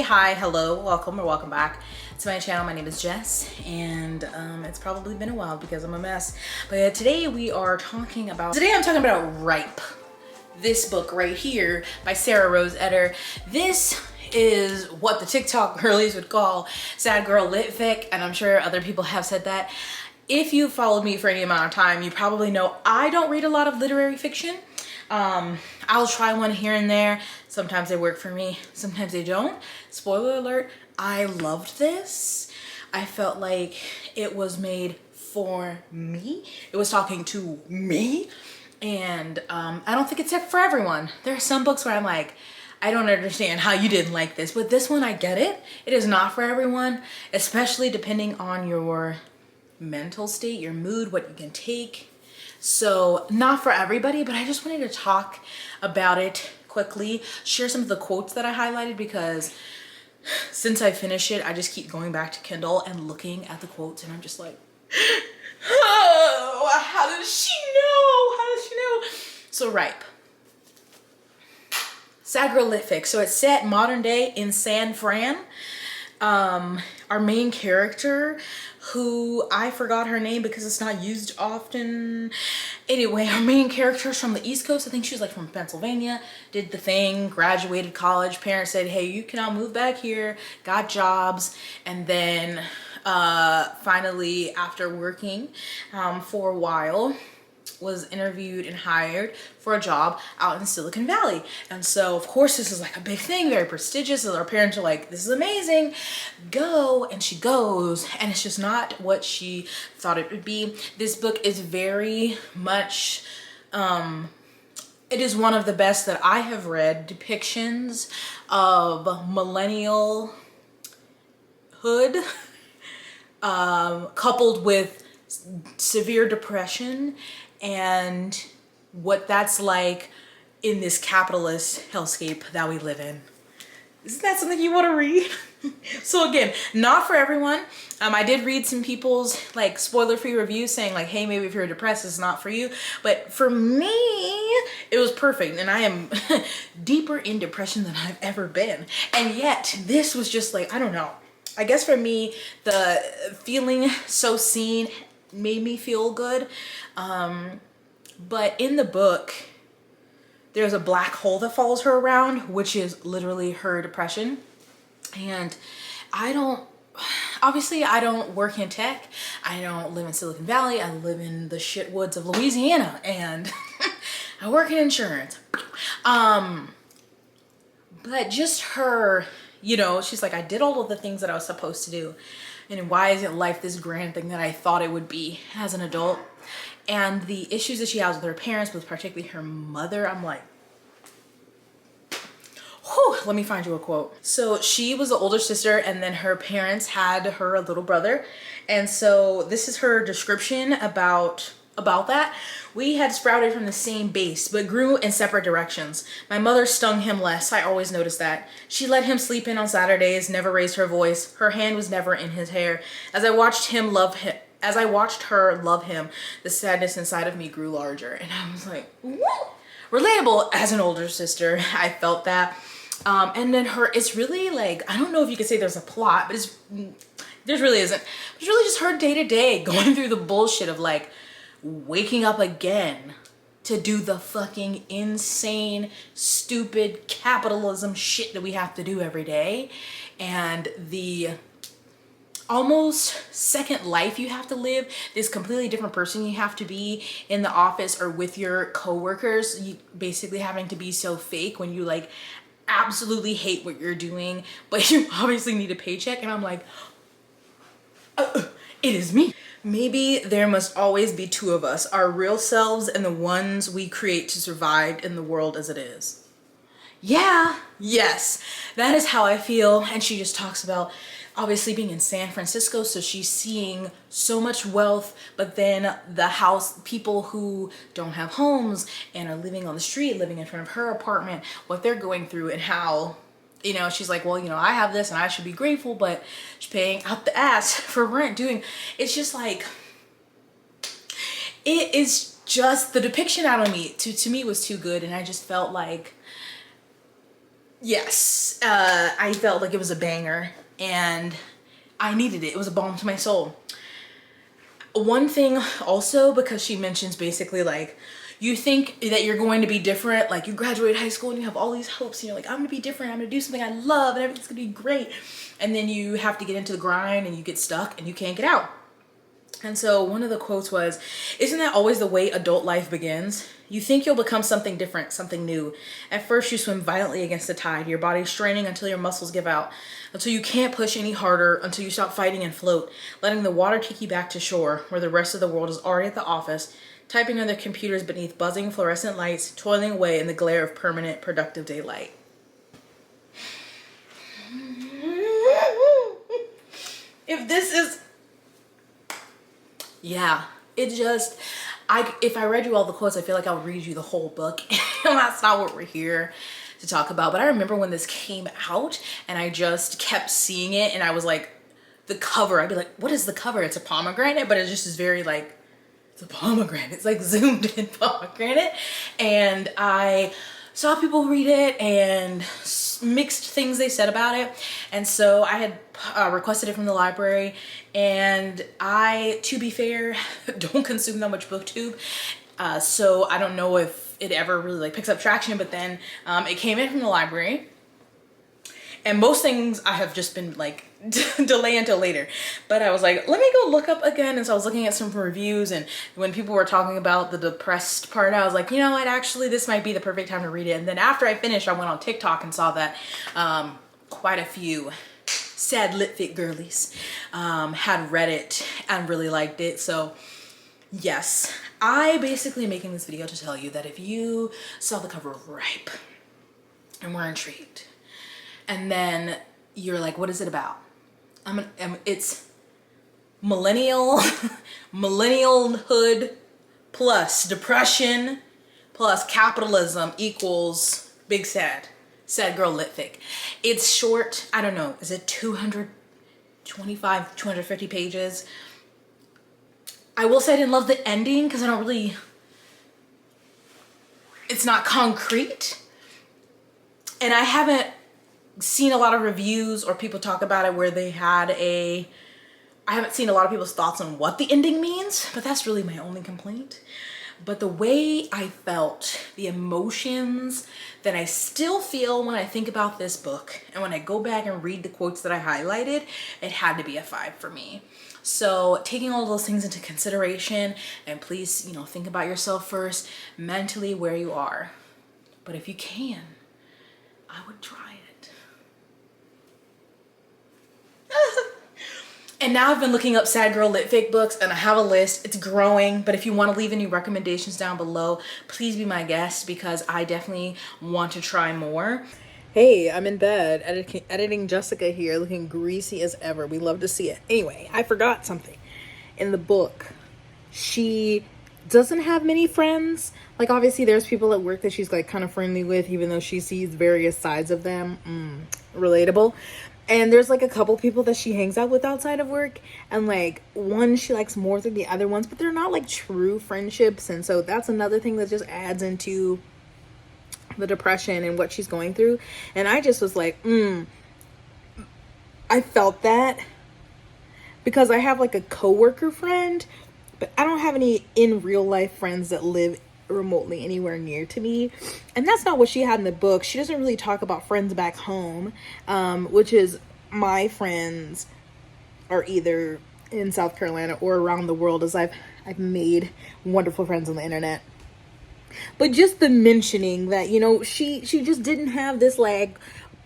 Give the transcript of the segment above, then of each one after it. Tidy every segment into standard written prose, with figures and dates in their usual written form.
hi, hello, welcome or welcome back to my channel. My name is Jess, and it's probably been a while because I'm a mess. But today I'm talking about Ripe. This book right here by Sarah Rose Etter. This is what the TikTok girlies would call sad girl lit fic, and I'm sure other people have said that. If you followed me for any amount of time, you probably know I don't read a lot of literary fiction. I'll try one here and there. Sometimes they work for me, sometimes they don't. Spoiler alert, I loved this. I felt like it was made for me. It was talking to me. And I don't think it's for everyone. There are some books where I'm like, I don't understand how you didn't like this, but this one I get it. It is not for everyone, especially depending on your mental state, your mood, what you can take. So not for everybody, but I just wanted to talk about it quickly, share some of the quotes that I highlighted, because since I finished it, I just keep going back to Kindle and looking at the quotes, and I'm just like, oh, how does she know? How does she know? So Ripe. Sad girl lit fic. So it's set modern day in San Fran. Our main character, who I forgot her name because it's not used often. Anyway, our main character is from the East Coast. I think she was like from Pennsylvania, did the thing, graduated college. Parents said, hey, you can all move back here, got jobs. And then finally, after working for a while, was interviewed and hired for a job out in Silicon Valley. And so of course this is like a big thing, very prestigious, and our parents are like, this is amazing, go. And she goes, and it's just not what she thought it would be. This book is very much it is one of the best that I have read, depictions of millennial hood coupled with severe depression and what that's like in this capitalist hellscape that we live in. Isn't that something you want to read? So again, not for everyone. I did read some people's like spoiler-free reviews saying like, hey, maybe if you're depressed, it's not for you. But for me, it was perfect. And I am deeper in depression than I've ever been. And yet this was just like, I don't know. I guess for me, the feeling so seen made me feel good. But in the book, there's a black hole that follows her around, which is literally her depression. And obviously I don't work in tech. I don't live in Silicon Valley. I live in the shit woods of Louisiana, and I work in insurance. But just her, you know, she's like, I did all of the things that I was supposed to do. And why isn't life this grand thing that I thought it would be as an adult? And the issues that she has with her parents, but particularly her mother, I'm like, whew, let me find you a quote. So she was the older sister, and then her parents had her little brother. And so this is her description about that. We had sprouted from the same base, but grew in separate directions. My mother stung him less. I always noticed that. She let him sleep in on Saturdays, never raised her voice. Her hand was never in his hair. As I watched her love him, the sadness inside of me grew larger. And I was like, what? Relatable as an older sister. I felt that. And then it's really like, I don't know if you could say there's a plot, but there really isn't. It's really just her day to day going through the bullshit of like, waking up again to do the fucking insane, stupid capitalism shit that we have to do every day, and the almost second life you have to live, this completely different person you have to be in the office or with your coworkers, you basically having to be so fake when you like absolutely hate what you're doing, but you obviously need a paycheck. And I'm like, it is me. Maybe there must always be two of us, our real selves and the ones we create to survive in the world as it is. Yeah, yes, that is how I feel. And she just talks about obviously being in San Francisco, so she's seeing so much wealth, but then people who don't have homes and are living on the street, living in front of her apartment, what they're going through, and how, you know, she's like, well, you know, I have this and I should be grateful, but she's paying out the ass for rent, it's just like, it is just, the depiction out of me, to me was too good. And I just felt like yes, I felt like it was a banger and I needed it. It was a balm to my soul. One thing also, because she mentions basically like, you think that you're going to be different, like you graduate high school and you have all these hopes and you're like, I'm gonna be different, I'm gonna do something I love and everything's gonna be great. And then you have to get into the grind and you get stuck and you can't get out. And so one of the quotes was, isn't that always the way adult life begins? You think you'll become something different, something new. At first you swim violently against the tide, your body straining until your muscles give out, until you can't push any harder, until you stop fighting and float, letting the water take you back to shore, where the rest of the world is already at the office, typing on their computers beneath buzzing fluorescent lights, toiling away in the glare of permanent productive daylight. If this is... Yeah, it just... if I read you all the quotes, I feel like I would read you the whole book. And that's not what we're here to talk about. But I remember when this came out and I just kept seeing it and I was like, the cover, I'd be like, what is the cover? It's a pomegranate, but it just is very like, it's a pomegranate. It's like zoomed in pomegranate. And I saw people read it and mixed things they said about it. And so I had requested it from the library. And I, to be fair, don't consume that much booktube. So I don't know if it ever really like picks up traction, but then it came in from the library. And most things I have just been like delay until later. But I was like, let me go look up again. And so I was looking at some reviews, and when people were talking about the depressed part, I was like, you know what, actually this might be the perfect time to read it. And then after I finished, I went on TikTok and saw that quite a few sad litfic girlies had read it and really liked it. So yes, I basically am making this video to tell you that if you saw the cover of Ripe and were intrigued, and then you're like, what is it about? It's millennialhood plus depression plus capitalism equals big sad girl litfic. It's short. I don't know. Is it 225, 250 pages? I will say I didn't love the ending because it's not concrete. And I haven't seen a lot of reviews or people talk about it where they had I haven't seen a lot of people's thoughts on what the ending means, but that's really my only complaint. But the way I felt, the emotions that I still feel when I think about this book and when I go back and read the quotes that I highlighted, it had to be a 5 for me. So taking all those things into consideration, and please, think about yourself first, mentally where you are. But if you can, I would try it. And now I've been looking up sad girl litfic books and I have a list. It's growing, but if you want to leave any recommendations down below, please be my guest because I definitely want to try more. Hey, I'm in bed editing Jessica here, looking greasy as ever. We love to see it. Anyway, I forgot something. In the book, she doesn't have many friends. Like obviously there's people at work that she's like kind of friendly with, even though she sees various sides of them. Relatable. And there's like a couple people that she hangs out with outside of work, and like one she likes more than the other ones, but they're not like true friendships. And so that's another thing that just adds into the depression and what she's going through. And I just was like, I felt that because I have like a coworker friend, but I don't have any in real life friends that live remotely anywhere near to me. And that's not what she had in the book. She doesn't really talk about friends back home, which is my friends are either in South Carolina or around the world, as I've made wonderful friends on the internet. But just the mentioning that, she just didn't have this like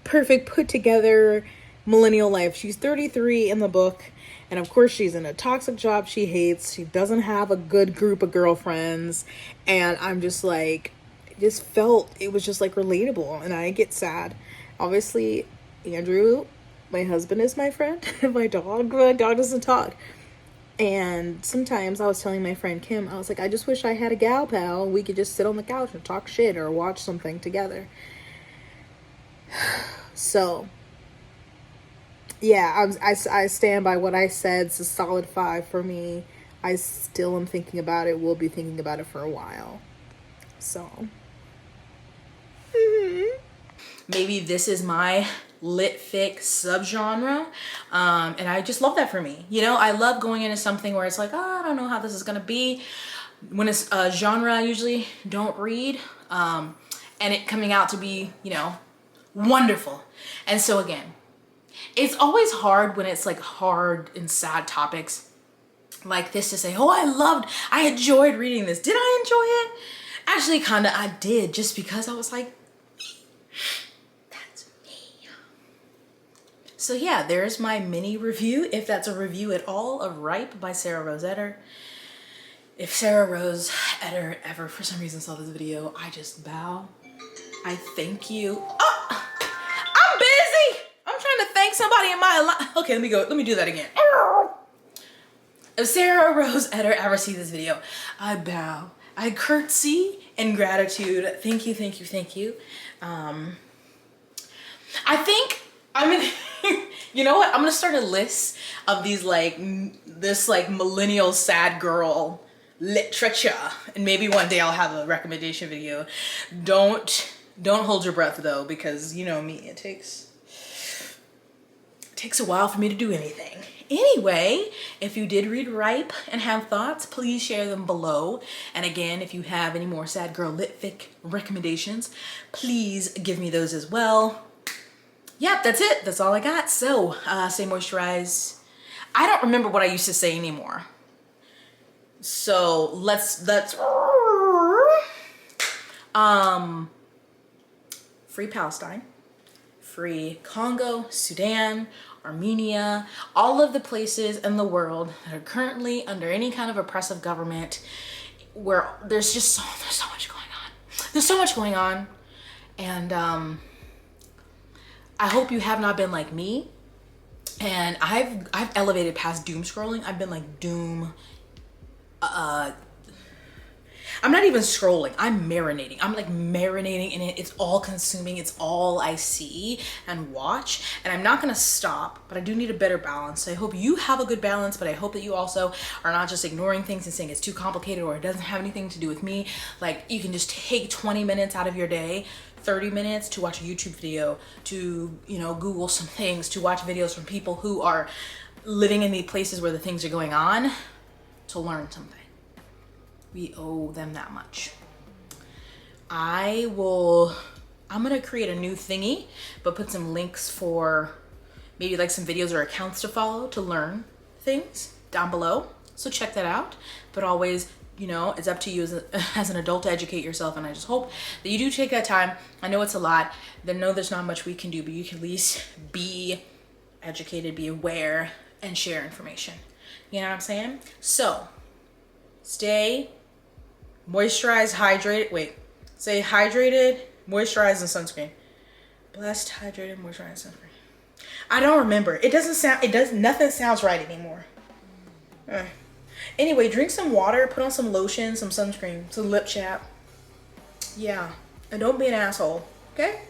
perfect put together millennial life. She's 33 in the book. And of course she's in a toxic job she hates. She doesn't have a good group of girlfriends. And I'm just like, just felt it was just like relatable. And I get sad. Obviously, Andrew, my husband, is my friend. My dog doesn't talk. And sometimes I was telling my friend Kim, I was like, I just wish I had a gal pal. We could just sit on the couch and talk shit or watch something together. So yeah, I stand by what I said. It's a solid 5 for me. I still am thinking about it. We'll be thinking about it for a while. So. maybe this is my lit fic subgenre. And I just love that for me. You know, I love going into something where it's like, oh, I don't know how this is gonna be. When it's a genre I usually don't read, and it coming out to be, you know, wonderful. And so again, it's always hard when it's like hard and sad topics like this to say, oh, I enjoyed reading this. Did I enjoy it? Actually, kinda I did, just because I was like, that's me. So yeah, there's my mini review, if that's a review at all, of Ripe by Sarah Rose Etter. If Sarah Rose Etter ever for some reason saw this video, I just bow. I thank you. Oh, I'm busy. I'm trying to thank somebody in my life. Okay, let me do that again. If Sarah Rose Etter ever sees this video, I bow. I curtsy in gratitude. Thank you, thank you, thank you. I think I'm gonna, you know what? I'm gonna start a list of these this millennial sad girl literature, and maybe one day I'll have a recommendation video. Don't hold your breath though, because you know me, it takes a while for me to do anything. Anyway, if you did read Ripe and have thoughts, please share them below. And again, if you have any more sad girl lit fic recommendations, please give me those as well. Yep, that's it. That's all I got. So stay moisturized. I don't remember what I used to say anymore. So let's free Palestine, free Congo, Sudan, Armenia, all of the places in the world that are currently under any kind of oppressive government, where there's so much going on. There's so much going on, and I hope you have not been like me. And I've elevated past doom scrolling. I've been like doom. I'm not even scrolling. I'm marinating. I'm like marinating in it. It's all consuming. It's all I see and watch. And I'm not gonna stop, but I do need a better balance. So I hope you have a good balance, but I hope that you also are not just ignoring things and saying it's too complicated or it doesn't have anything to do with me. Like, you can just take 20 minutes out of your day, 30 minutes to watch a YouTube video, to, you know, Google some things, to watch videos from people who are living in the places where the things are going on, to learn something. We owe them that much. I'm gonna create a new thingy, but put some links for maybe like some videos or accounts to follow to learn things down below. So check that out. But always, you know, it's up to you as an adult to educate yourself. And I just hope that you do take that time. I know it's a lot. I know there's not much we can do, but you can at least be educated, be aware, and share information. You know what I'm saying? So stay moisturized, hydrated. Wait, say hydrated, moisturized, and sunscreen. Blessed, hydrated, moisturized, sunscreen. I don't remember. Nothing sounds right anymore. Anyway, drink some water, put on some lotion, some sunscreen, some lip chap. Yeah, and don't be an asshole, okay?